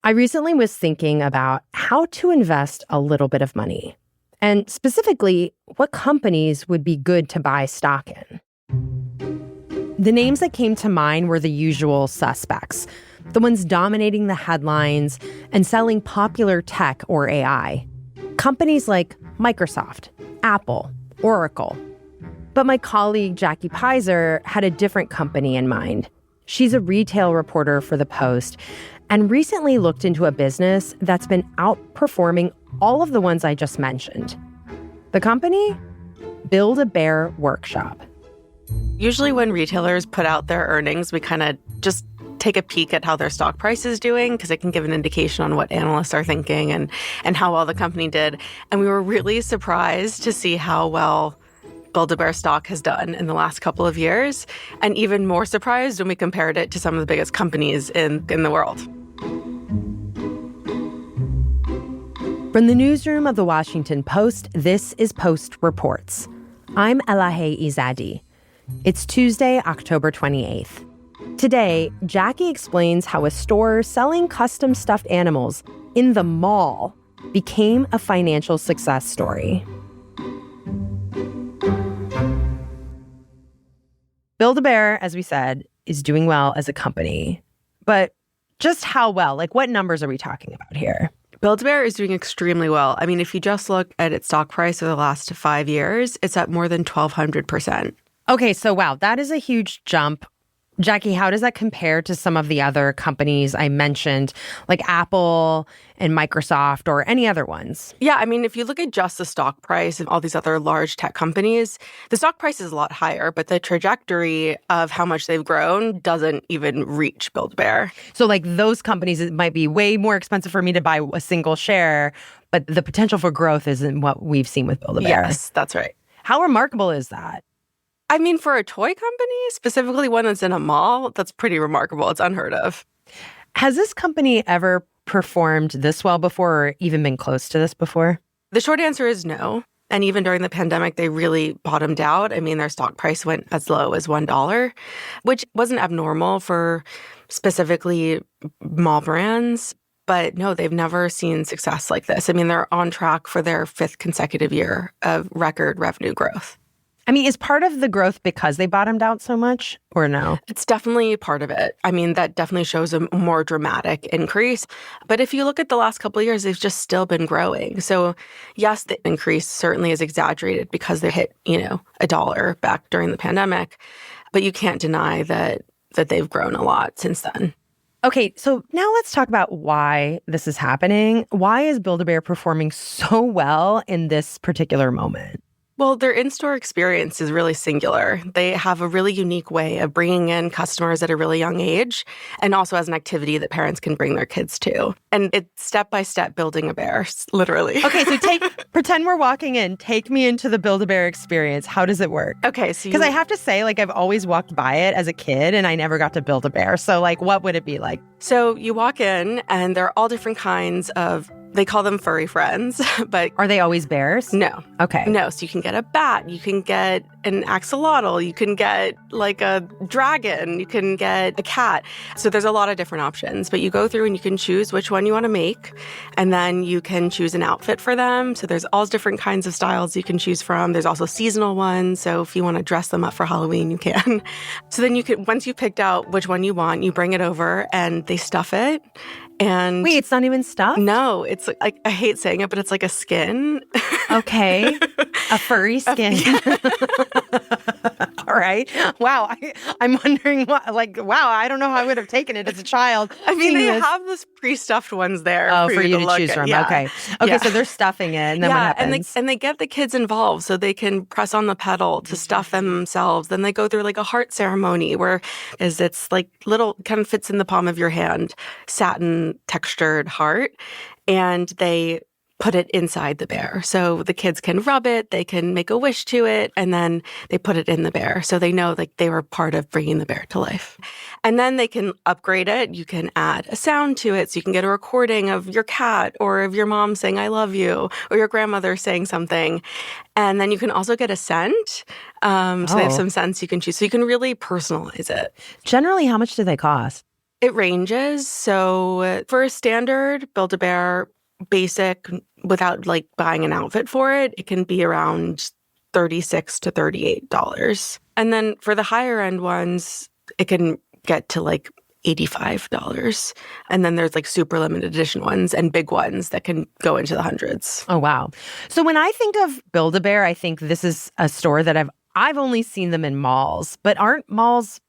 I recently was thinking about how to invest a little bit of money, and specifically, what companies would be good to buy stock in. The names that came to mind were the usual suspects, the ones dominating the headlines and selling popular tech or AI. Companies like Microsoft, Apple, Oracle. But my colleague Jackie Pizer had a different company in mind. She's a retail reporter for The Post and recently looked into a business that's been outperforming all of the ones I just mentioned. The company? Build-A-Bear Workshop. Usually when retailers put out their earnings, we kind of just take a peek at how their stock price is doing because it can give an indication on what analysts are thinking and how well the company did. And we were really surprised to see how well Build-A-Bear stock has done in the last couple of years, and even more surprised when we compared it to some of the biggest companies in the world. From the newsroom of The Washington Post, this is Post Reports. I'm Elahe Izadi. It's Tuesday, October 28th. Today, Jackie explains how a store selling custom stuffed animals in the mall became a financial success story. Build-A-Bear, as we said, is doing well as a company. But just how well? Like, what numbers are we talking about here? Build-A-Bear is doing extremely well. I mean, if you just look at its stock price over the last 5 years, it's at more than 1,200%. Okay, so wow, that is a huge jump. Jackie, how does that compare to some of the other companies I mentioned, like Apple and Microsoft or any other ones? Yeah, I mean, if you look at just the stock price of all these other large tech companies, the stock price is a lot higher, but the trajectory of how much they've grown doesn't even reach Build-A-Bear. So like those companies, it might be way more expensive for me to buy a single share, but the potential for growth isn't what we've seen with Build-A-Bear. Yes, that's right. How remarkable is that? I mean, for a toy company, specifically one that's in a mall, that's pretty remarkable. It's unheard of. Has this company ever performed this well before or even been close to this before? The short answer is no. And even during the pandemic, they really bottomed out. I mean, their stock price went as low as $1, which wasn't abnormal for specifically mall brands. But no, they've never seen success like this. I mean, they're on track for their 5th consecutive year of record revenue growth. I mean, is part of the growth because they bottomed out so much or no? It's definitely part of it. I mean, that definitely shows a more dramatic increase. But if you look at the last couple of years, they've just still been growing. So yes, the increase certainly is exaggerated because they hit, $1 back during the pandemic. But you can't deny that they've grown a lot since then. Okay, so now let's talk about why this is happening. Why is Build-A-Bear performing so well in this particular moment? Well, their in-store experience is really singular. They have a really unique way of bringing in customers at a really young age and also as an activity that parents can bring their kids to. And it's step-by-step building a bear, literally. Okay, so pretend we're walking in. Take me into the Build-A-Bear experience. How does it work? Okay, so because I have to say, I've always walked by it as a kid and I never got to build a bear. So, what would it be like? So you walk in and there are all different kinds of, they call them furry friends, but... Are they always bears? No. Okay. No, so you can get a bat, you can get an axolotl, you can get a dragon, you can get a cat. So there's a lot of different options, but you go through and you can choose which one you want to make, and then you can choose an outfit for them. So there's all different kinds of styles you can choose from. There's also seasonal ones, so if you want to dress them up for Halloween, you can. So then once you've picked out which one you want, you bring it over and they stuff it. And wait, it's not even stuffed? No, it's like, I hate saying it, but it's like a skin. Okay. A furry skin. All right. Wow. I'm wondering wow, I don't know how I would have taken it as a child. I mean, they have this pre-stuffed ones there. For you to choose from. Yeah. Okay. Yeah. So they're stuffing it. And then what happens? And they get the kids involved so they can press on the pedal to stuff them themselves. Then they go through a heart ceremony where it's little, kind of fits in the palm of your hand, satin textured heart, and they put it inside the bear. So the kids can rub it, they can make a wish to it, and then they put it in the bear. So they know they were part of bringing the bear to life. And then they can upgrade it. You can add a sound to it. So you can get a recording of your cat or of your mom saying, I love you, or your grandmother saying something. And then you can also get a scent. So they have some scents you can choose. So you can really personalize it. Generally, how much do they cost? It ranges. So for a standard Build-A-Bear basic, without like buying an outfit for it, it can be around $36 to $38. And then for the higher end ones, it can get to like $85. And then there's like super limited edition ones and big ones that can go into the hundreds. Oh, wow. So when I think of Build-A-Bear, I think this is a store that I've only seen them in malls, but aren't malls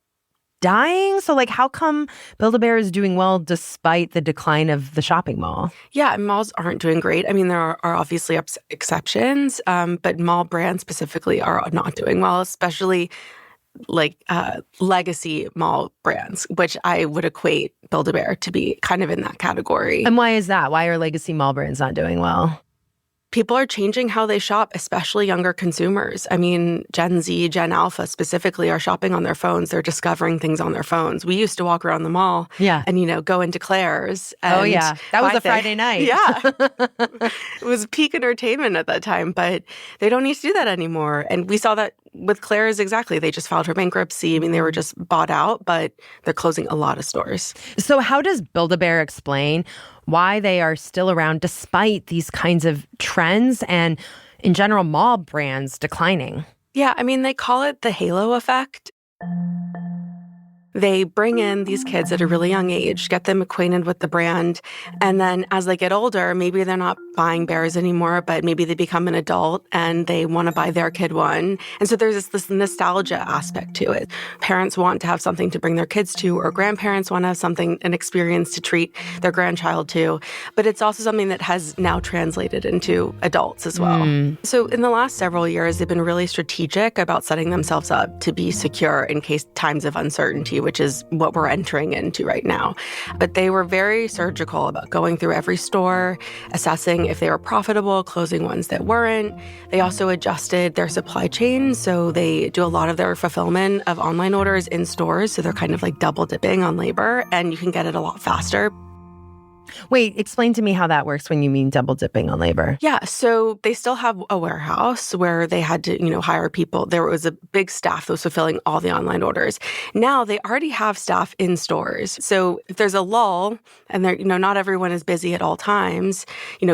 dying? So like how come Build-A-Bear is doing well despite the decline of the shopping mall? Yeah, malls aren't doing great. I mean, there are obviously exceptions, but mall brands specifically are not doing well, especially like legacy mall brands, which I would equate Build-A-Bear to be kind of in that category. And why is that? Why are legacy mall brands not doing well? People are changing how they shop, especially younger consumers. I mean, Gen Z, Gen Alpha specifically are shopping on their phones. They're discovering things on their phones. We used to walk around the mall and, go into Claire's. And that was a Friday night. Yeah. It was peak entertainment at that time, but they don't need to do that anymore. And we saw that with Claire's exactly. They just filed for bankruptcy. I mean, they were just bought out, but they're closing a lot of stores. So how does Build-A-Bear explain why they are still around despite these kinds of trends and, in general, mall brands declining? Yeah, I mean, they call it the halo effect. They bring in these kids at a really young age, get them acquainted with the brand, and then as they get older, maybe they're not buying bears anymore, but maybe they become an adult and they want to buy their kid one. And so there's this nostalgia aspect to it. Parents want to have something to bring their kids to, or grandparents want to have an experience to treat their grandchild to. But it's also something that has now translated into adults as well. So in the last several years, they've been really strategic about setting themselves up to be secure in case times of uncertainty, which is what we're entering into right now. But they were very surgical about going through every store, assessing if they were profitable, closing ones that weren't. They also adjusted their supply chain, so they do a lot of their fulfillment of online orders in stores, so they're kind of like double dipping on labor, and you can get it a lot faster. Wait, explain to me how that works when you mean double dipping on labor. Yeah, so they still have a warehouse where they had to, hire people. There was a big staff that was fulfilling all the online orders. Now they already have staff in stores. So if there's a lull and they're, not everyone is busy at all times,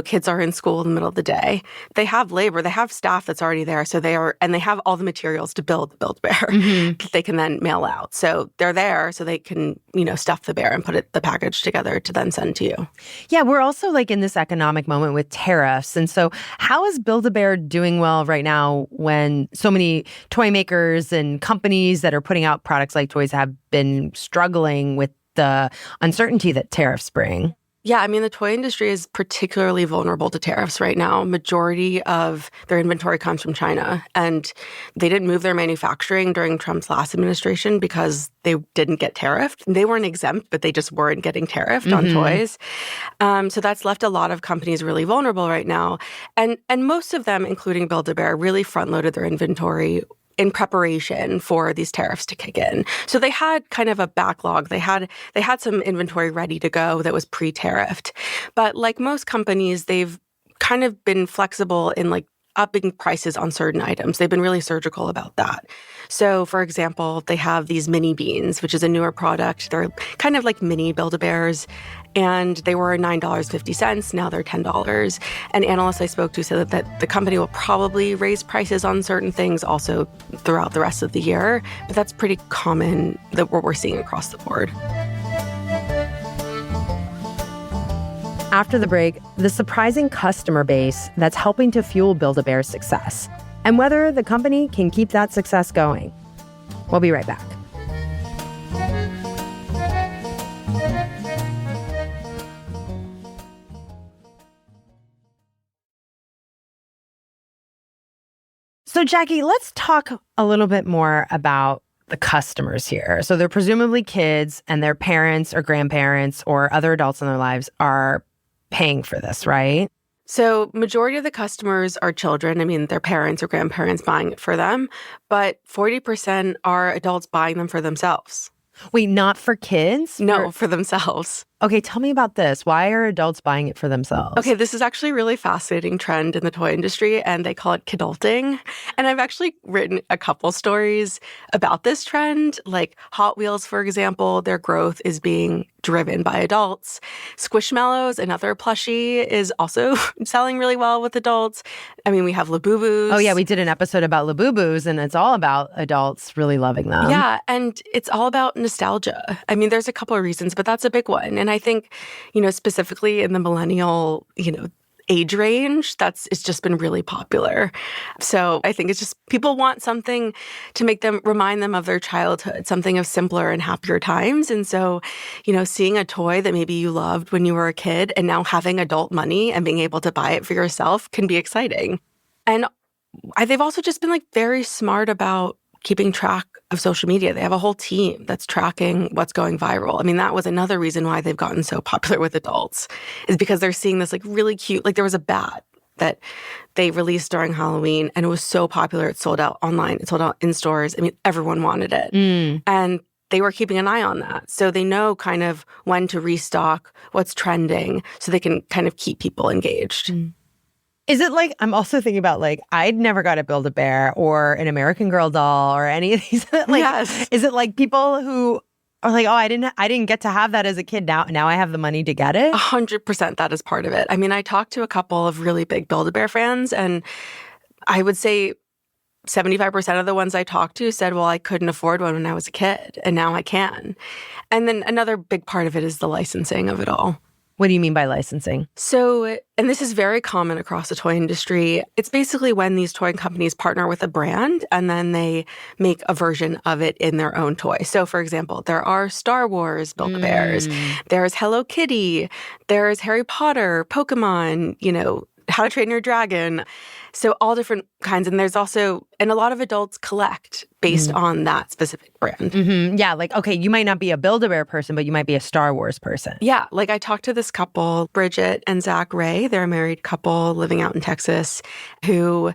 kids are in school in the middle of the day, they have labor, they have staff that's already there. So they have all the materials to build the Build-A-Bear that they can then mail out. So they're there so they can, stuff the bear and put the package together to then send to you. Yeah, we're also like in this economic moment with tariffs. And so how is Build-A-Bear doing well right now when so many toy makers and companies that are putting out products like toys have been struggling with the uncertainty that tariffs bring? Yeah, I mean, the toy industry is particularly vulnerable to tariffs right now. Majority of their inventory comes from China, and they didn't move their manufacturing during Trump's last administration because they didn't get tariffed. They weren't exempt, but they just weren't getting tariffed on toys. So that's left a lot of companies really vulnerable right now. And most of them, including Build-A-Bear, really front-loaded their inventory in preparation for these tariffs to kick in. So they had kind of a backlog. They had some inventory ready to go that was pre-tariffed. But like most companies, they've kind of been flexible in like upping prices on certain items. They've been really surgical about that. So, for example, they have these mini beans, which is a newer product. They're kind of like mini Build-A-Bears, and they were $9.50. Now they're $10. And analysts I spoke to said that the company will probably raise prices on certain things also throughout the rest of the year. But that's pretty common that what we're seeing across the board. After the break, the surprising customer base that's helping to fuel Build-A-Bear's success, and whether the company can keep that success going. We'll be right back. So, Jackie, let's talk a little bit more about the customers here. So they're presumably kids, and their parents or grandparents or other adults in their lives are paying for this, right? So majority of the customers are children. I mean, their parents or grandparents buying it for them, but 40% are adults buying them for themselves. Wait, not for kids? No, for themselves. Okay, tell me about this. Why are adults buying it for themselves? Okay, this is actually a really fascinating trend in the toy industry, and they call it kidulting. And I've actually written a couple stories about this trend, like Hot Wheels, for example. Their growth is being driven by adults. Squishmallows, another plushie, is also selling really well with adults. I mean, we have Labubus. Oh, yeah, we did an episode about Labubus, and it's all about adults really loving them. Yeah, and it's all about nostalgia. I mean, there's a couple of reasons, but that's a big one. And I think, specifically in the millennial, age range, it's just been really popular. So I think it's just people want something to remind them of their childhood, something of simpler and happier times. And so, seeing a toy that maybe you loved when you were a kid and now having adult money and being able to buy it for yourself can be exciting. And they've also just been very smart about keeping track of social media. They have a whole team that's tracking what's going viral. I mean, that was another reason why they've gotten so popular with adults, is because they're seeing this really cute, there was a bat that they released during Halloween, and it was so popular. It sold out online. It sold out in stores. I mean, everyone wanted it. And they were keeping an eye on that. So they know kind of when to restock, what's trending, so they can kind of keep people engaged. Is it I'm also thinking about I'd never got a Build-A-Bear or an American Girl doll or any of these. Yes. Is it people who are oh, I didn't get to have that as a kid. Now I have the money to get it? 100% that is part of it. I mean, I talked to a couple of really big Build-A-Bear fans, and I would say 75% of the ones I talked to said, well, I couldn't afford one when I was a kid, and now I can. And then another big part of it is the licensing of it all. What do you mean by licensing? So, and this is very common across the toy industry. It's basically when these toy companies partner with a brand and then they make a version of it in their own toy. So, for example, there are Star Wars Build-A-Bears. There's Hello Kitty. There's Harry Potter, Pokemon, How to Train Your Dragon. So all different kinds. And there's also, and a lot of adults collect based on that specific brand. Yeah, okay, you might not be a Build-A-Bear person, but you might be a Star Wars person. Yeah, I talked to this couple, Bridget and Zach Ray. They're a married couple living out in Texas who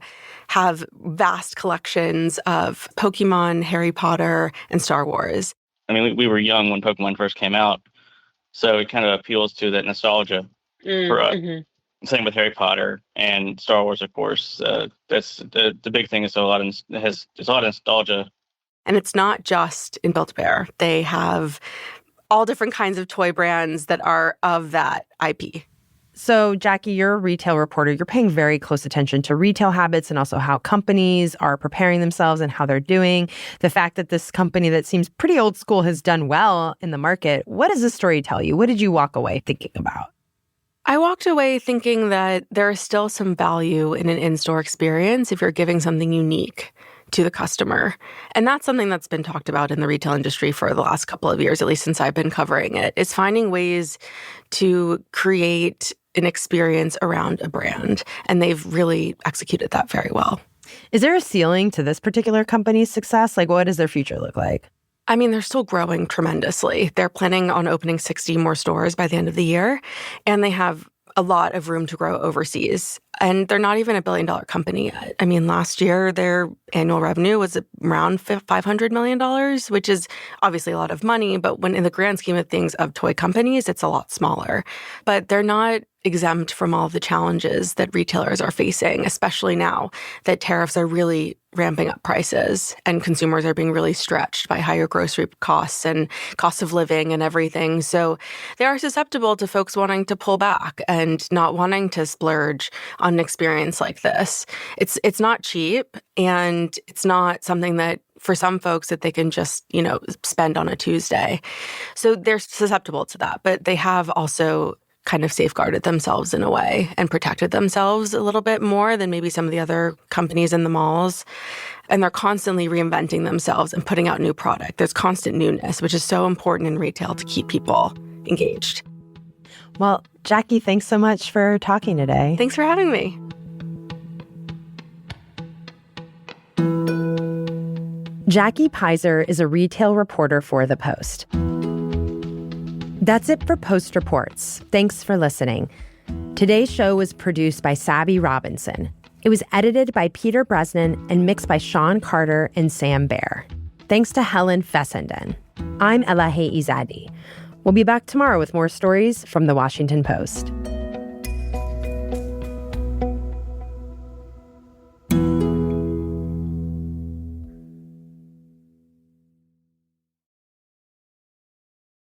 have vast collections of Pokemon, Harry Potter, and Star Wars. I mean, we were young when Pokemon first came out, so it kind of appeals to that nostalgia for us. Same with Harry Potter and Star Wars, of course. That's the big thing is there's a lot of nostalgia. And it's not just in Build-A-Bear. They have all different kinds of toy brands that are of that IP. So, Jackie, you're a retail reporter. You're paying very close attention to retail habits and also how companies are preparing themselves and how they're doing. The fact that this company that seems pretty old school has done well in the market. What does this story tell you? What did you walk away thinking about? I walked away thinking that there is still some value in an in-store experience if you're giving something unique to the customer. And that's something that's been talked about in the retail industry for the last couple of years, at least since I've been covering it, is finding ways to create an experience around a brand. And they've really executed that very well. Is there a ceiling to this particular company's success? What does their future look like? I mean, they're still growing tremendously. They're planning on opening 60 more stores by the end of the year, and they have a lot of room to grow overseas. And they're not even a billion-dollar company yet. I mean, last year, their annual revenue was around $500 million, which is obviously a lot of money, but when in the grand scheme of things of toy companies, it's a lot smaller. But they're not exempt from all of the challenges that retailers are facing, especially now that tariffs are really ramping up prices and consumers are being really stretched by higher grocery costs and cost of living and everything. So they are susceptible to folks wanting to pull back and not wanting to splurge on an experience like this. It's not cheap, and it's not something that for some folks that they can just, spend on a Tuesday. So they're susceptible to that, but they have also kind of safeguarded themselves in a way and protected themselves a little bit more than maybe some of the other companies in the malls. And they're constantly reinventing themselves and putting out new product. There's constant newness, which is so important in retail to keep people engaged. Well, Jackie, thanks so much for talking today. Thanks for having me. Jackie Pizer is a retail reporter for The Post. That's it for Post Reports. Thanks for listening. Today's show was produced by Sabby Robinson. It was edited by Peter Bresnan and mixed by Sean Carter and Sam Baer. Thanks to Helen Fessenden. I'm Elahe Izadi. We'll be back tomorrow with more stories from the Washington Post.